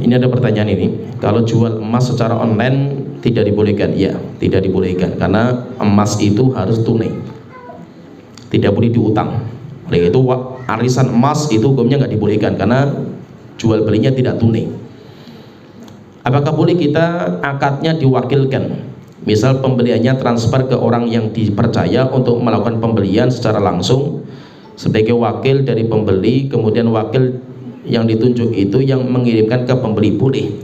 Ini ada pertanyaan ini, kalau jual emas secara online tidak dibolehkan? Ya, tidak dibolehkan karena emas itu harus tunai, tidak boleh diutang. Oleh itu arisan emas itu hukumnya nggak dibolehkan karena jual belinya tidak tunai. Apakah boleh kita akadnya diwakilkan? Misal pembeliannya transfer ke orang yang dipercaya untuk melakukan pembelian secara langsung sebagai wakil dari pembeli, kemudian wakil yang ditunjuk itu yang mengirimkan ke pembeli, boleh.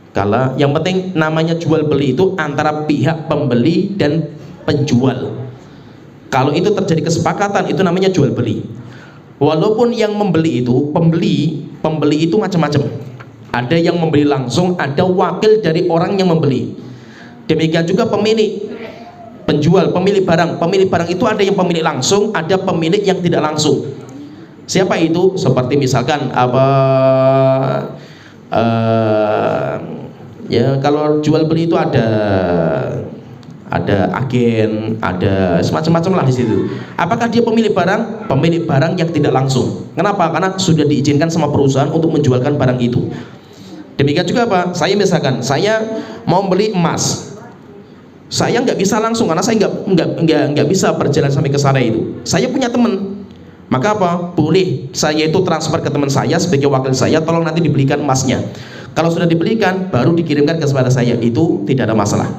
Kalau yang penting namanya jual beli itu antara pihak pembeli dan penjual. Kalau itu terjadi kesepakatan itu namanya jual beli. Walaupun yang membeli itu pembeli itu macam-macam. Ada yang membeli langsung, ada wakil dari orang yang membeli. Demikian juga pemilik, penjual, pemilik barang itu ada yang pemilik langsung, ada pemilik yang tidak langsung. Siapa itu? Seperti misalkan ya kalau jual beli itu ada agen, ada semacam-macam lah di situ. Apakah dia pemilik barang? Pemilik barang yang tidak langsung. Kenapa? Karena sudah diizinkan sama perusahaan untuk menjualkan barang itu. Demikian juga apa? Saya misalkan saya mau beli emas, saya nggak bisa langsung karena saya nggak bisa berjalan sampai ke sana itu. Saya punya teman. Maka apa? Boleh saya itu transfer ke teman saya sebagai wakil saya, tolong nanti dibelikan emasnya. Kalau sudah dibelikan, baru dikirimkan kepada saya, itu tidak ada masalah.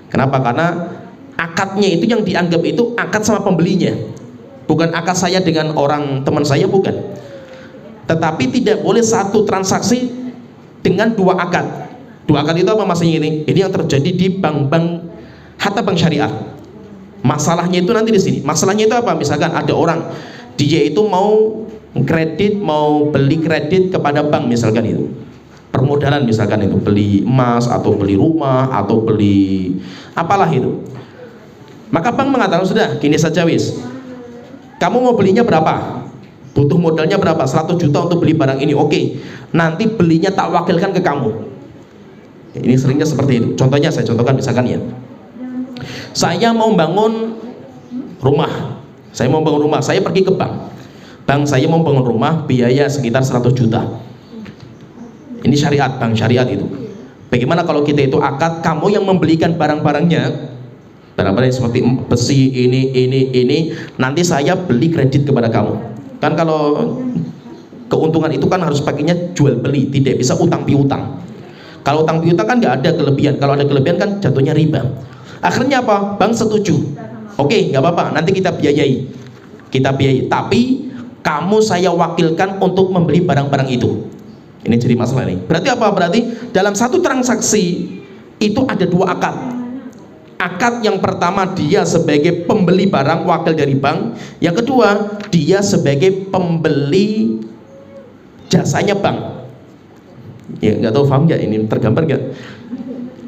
Kenapa? Karena akadnya itu yang dianggap itu akad sama pembelinya, bukan akad saya dengan orang teman saya, bukan. Tetapi tidak boleh satu transaksi dengan dua akad. Dua akad itu apa maksudnya ini? Ini yang terjadi di bank-bank, hatta bank syariah. Masalahnya itu nanti di sini. Masalahnya itu apa? Misalkan ada orang dia itu mau kredit, mau beli kredit kepada bank misalkan itu, permodalan misalkan itu, beli emas atau beli rumah atau beli apalah itu. Maka bank mengatakan, sudah gini saja wis, kamu mau belinya berapa, butuh modalnya berapa, 100 juta untuk beli barang ini. Oke, nanti belinya tak wakilkan ke kamu. Ini seringnya seperti itu. Contohnya saya contohkan misalkan ya, saya mau bangun rumah, saya pergi ke bank, saya mau bangun rumah, biaya sekitar 100 juta. Ini syariat, bank syariat itu. Bagaimana kalau kita itu akad, kamu yang membelikan barang-barangnya, barang-barang seperti besi, ini, nanti saya beli kredit kepada kamu. Kan kalau keuntungan itu kan harus pakainya jual beli, tidak bisa utang piutang. Kalau utang piutang kan nggak ada kelebihan, kalau ada kelebihan kan jatuhnya riba. Akhirnya apa? Bank setuju. Oke, nggak apa-apa, nanti kita biayai, tapi kamu saya wakilkan untuk membeli barang-barang itu. Ini jadi masalah ini. Berarti apa? Berarti dalam satu transaksi itu ada dua akad. Akad yang pertama dia sebagai pembeli barang, wakil dari bank. Yang kedua dia sebagai pembeli jasanya bank. Ya nggak tahu, paham nggak? Ini tergambar nggak?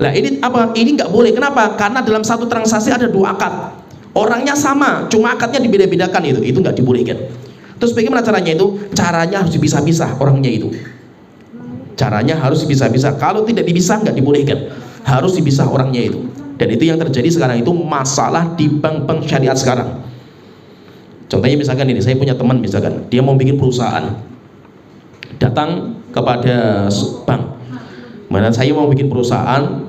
Nah ini apa? Ini nggak boleh. Kenapa? Karena dalam satu transaksi ada dua akad. Orangnya sama, cuma akadnya dibeda-bedakan, itu nggak dibolehkan. Terus bagaimana caranya itu? Caranya harus dipisah-pisah orangnya itu. Caranya harus dipisah-pisah. Kalau tidak dipisah nggak dibolehkan. Harus dipisah orangnya itu. Dan itu yang terjadi sekarang itu masalah di bank-bank syariat sekarang. Contohnya misalkan ini, saya punya teman misalkan, dia mau bikin perusahaan, datang kepada bank, mana saya mau bikin perusahaan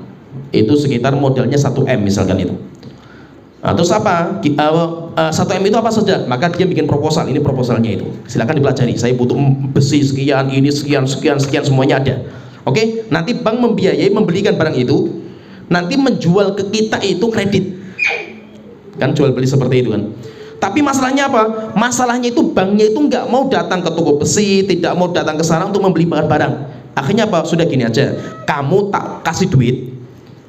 itu sekitar modalnya 1M misalkan itu. Nah, terus apa? 1M itu apa saja? Maka dia bikin proposal, ini proposalnya itu. Silakan dipelajari. Saya butuh besi sekian, ini sekian, semuanya ada. Oke, nanti bank membiayai, membelikan barang itu, nanti menjual ke kita itu kredit. Kan jual beli seperti itu kan. Tapi masalahnya apa? Masalahnya itu banknya itu nggak mau datang ke toko besi, tidak mau datang ke sana untuk membeli barang-barang. Akhirnya apa? Sudah gini aja, kamu tak kasih duit,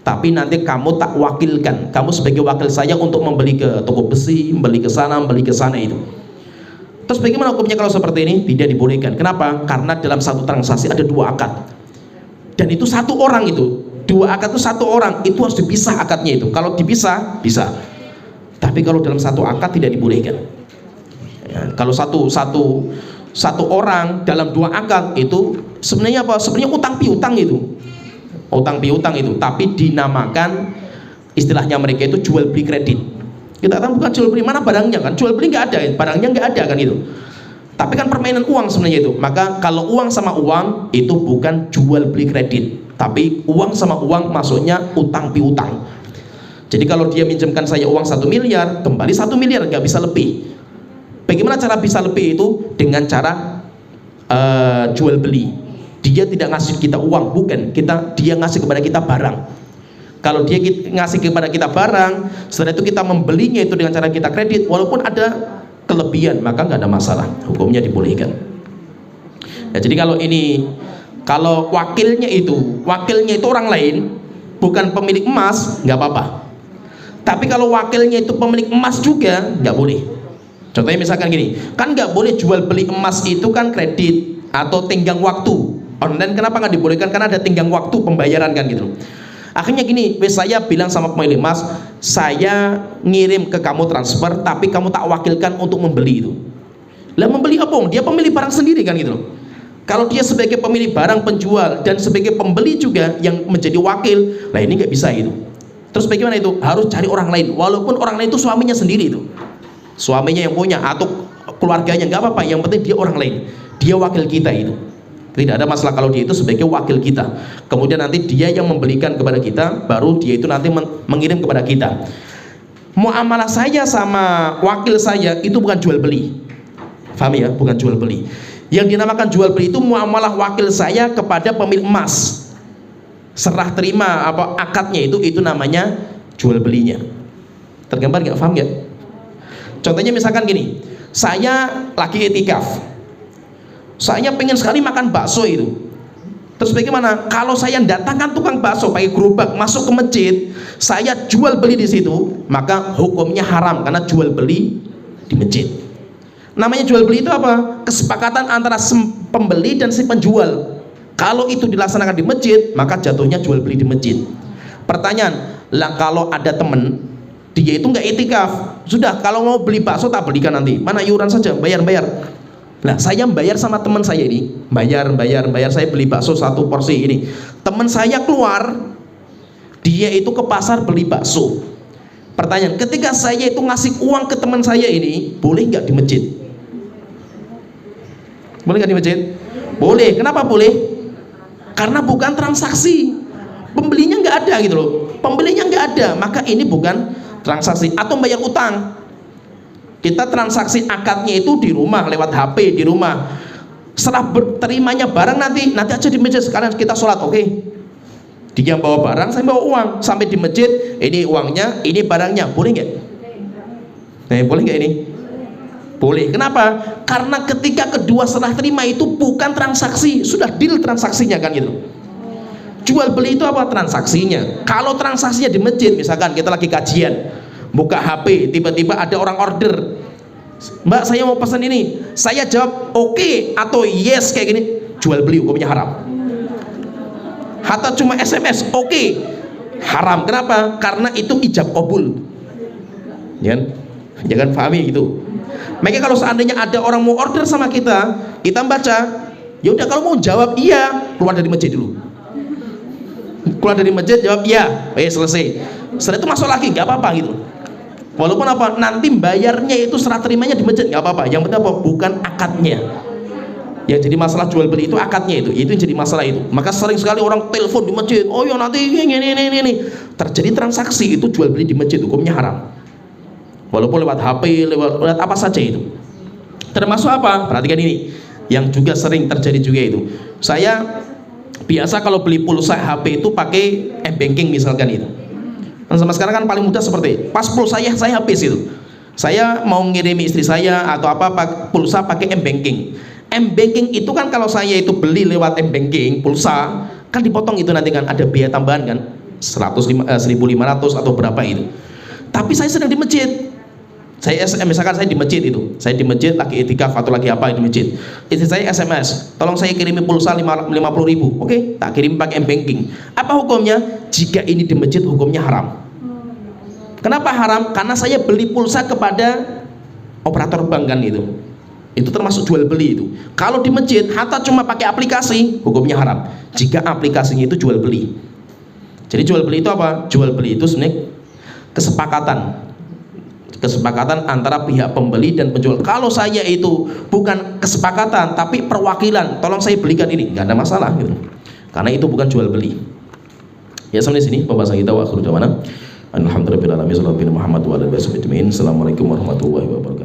tapi nanti kamu tak wakilkan, kamu sebagai wakil saya untuk membeli ke toko besi, membeli ke sana itu. Terus bagaimana hukumnya kalau seperti ini? Tidak dibolehkan. Kenapa? Karena dalam satu transaksi ada dua akad, dan itu satu orang itu, dua akad itu satu orang, itu harus dipisah akadnya itu. Kalau dipisah bisa, tapi kalau dalam satu akad tidak dibolehkan. Ya, kalau satu orang dalam dua akad itu sebenarnya apa? Sebenarnya utang piutang itu. Utang piutang itu, tapi dinamakan istilahnya mereka itu jual beli kredit. Kita tahu bukan jual beli, mana barangnya kan? Jual beli nggak ada, barangnya nggak ada kan itu. Tapi kan permainan uang sebenarnya itu. Maka kalau uang sama uang itu bukan jual beli kredit, tapi uang sama uang maksudnya utang piutang. Jadi kalau dia minjemkan saya uang 1 miliar, kembali 1 miliar, nggak bisa lebih. Bagaimana cara bisa lebih itu? Dengan cara jual beli. Dia tidak ngasih kita uang, bukan, dia ngasih kepada kita barang. Kalau dia ngasih kepada kita barang, setelah itu kita membelinya itu dengan cara kita kredit, walaupun ada kelebihan, maka nggak ada masalah, hukumnya dibolehkan. Ya, jadi kalau wakilnya itu orang lain, bukan pemilik emas, nggak apa-apa. Tapi kalau wakilnya itu pemilik emas juga, nggak boleh. Contohnya misalkan gini, kan nggak boleh jual beli emas itu kan kredit atau tenggang waktu. Online kenapa nggak dibolehkan? Karena ada tenggang waktu pembayaran kan gitu. Akhirnya gini, saya bilang sama pemilik emas, saya ngirim ke kamu transfer, tapi kamu tak wakilkan untuk membeli itu. Lah membeli apa? Dia pemilik barang sendiri kan gitu. Kalau dia sebagai pemilik barang penjual dan sebagai pembeli juga yang menjadi wakil, lah ini nggak bisa itu. Terus bagaimana itu? Harus cari orang lain, walaupun orang lain itu suaminya sendiri itu, suaminya yang punya atau keluarganya, nggak apa-apa. Yang penting dia orang lain, dia wakil kita itu. Tidak ada masalah kalau dia itu sebagai wakil kita. Kemudian nanti dia yang membelikan kepada kita, baru dia itu nanti mengirim kepada kita. Muamalah saya sama wakil saya itu bukan jual beli. Paham ya? Bukan jual beli. Yang dinamakan jual beli itu muamalah wakil saya kepada pemilik emas. Serah terima apa akadnya itu namanya jual belinya. Tergambar nggak? Paham nggak? Contohnya misalkan gini, saya lagi itikaf. Saya pengen sekali makan bakso itu. Terus bagaimana? Kalau saya datangkan tukang bakso pakai gerobak masuk ke masjid, saya jual beli di situ, maka hukumnya haram karena jual beli di masjid. Namanya jual beli itu apa? Kesepakatan antara pembeli dan si penjual. Kalau itu dilaksanakan di masjid, maka jatuhnya jual beli di masjid. Pertanyaan, lah kalau ada temen dia itu nggak itikaf, sudah kalau mau beli bakso tak belikan nanti, mana iuran saja, bayar. Nah, saya bayar sama teman saya ini, bayar, saya beli bakso 1 porsi ini. Teman saya keluar, dia itu ke pasar beli bakso. Pertanyaan, ketika saya itu ngasih uang ke teman saya ini, boleh nggak di masjid? Boleh nggak di masjid? Boleh. Kenapa boleh? Karena bukan transaksi. Pembelinya nggak ada gitu loh. Pembelinya nggak ada, maka ini bukan transaksi. Atau bayar utang. Kita transaksi akadnya itu di rumah, lewat HP di rumah. Setelah terimanya barang nanti aja di masjid, sekalian kita sholat, oke? Dia bawa barang, saya bawa uang, sampai di masjid, ini uangnya, ini barangnya, boleh nggak? Boleh nggak ini? Boleh. Kenapa? Karena ketika kedua setelah terima itu bukan transaksi, sudah deal transaksinya kan gitu. Jual beli itu apa? Transaksinya. Kalau transaksinya di masjid, misalkan kita lagi kajian, buka HP, tiba-tiba ada orang order, Mbak saya mau pesan ini, saya jawab oke atau yes kayak gini, jual beli hukumnya haram. Atau cuma SMS oke, haram. Kenapa? Karena itu ijab kabul. Jangan pahami gitu. Makanya kalau seandainya ada orang mau order sama kita baca, ya udah kalau mau jawab iya, keluar dari masjid dulu. Keluar dari masjid jawab iya, selesai. Setelah itu masuk lagi, nggak apa-apa gitu. Walaupun apa, nanti bayarnya itu serah terimanya di masjid, nggak apa-apa. Yang penting apa? Bukan akadnya. Yang jadi masalah jual beli itu akadnya itu yang jadi masalah itu. Maka sering sekali orang telepon di masjid, oh ya nanti ini. Terjadi transaksi itu jual beli di masjid, hukumnya haram. Walaupun lewat HP, lewat apa saja itu. Termasuk apa? Perhatikan ini, yang juga sering terjadi juga itu. Saya biasa kalau beli pulsa HP itu pakai m-banking misalkan itu. Dan sama sekarang kan paling mudah seperti pas pulsa saya habis itu, saya mau ngirimi istri saya atau apa pulsa pakai m-banking. M-banking itu kan kalau saya itu beli lewat m-banking pulsa kan dipotong itu nanti kan ada biaya tambahan kan 1.500 atau berapa itu. Tapi saya sedang di masjid, misalkan saya di masjid itu, saya di masjid lagi itikaf atau lagi apa di masjid, istri saya SMS, tolong saya kirimi pulsa 50.000, oke, tak kirim pakai m-banking. Apa hukumnya? Jika ini di masjid hukumnya haram. Kenapa haram? Karena saya beli pulsa kepada operator bank kan itu termasuk jual beli itu. Kalau di masjid hatta cuma pakai aplikasi, hukumnya haram jika aplikasinya itu jual beli. Jadi jual beli itu apa? Jual beli itu sebenarnya kesepakatan kesepakatan antara pihak pembeli dan penjual. Kalau saya itu bukan kesepakatan tapi perwakilan, tolong saya belikan ini, nggak ada masalah gitu. Karena itu bukan jual beli. Ya, sampai sini pembahasan kita. Wa akhiru da'wana alhamdulillahirabbil alamin. Assalamualaikum warahmatullahi wabarakatuh.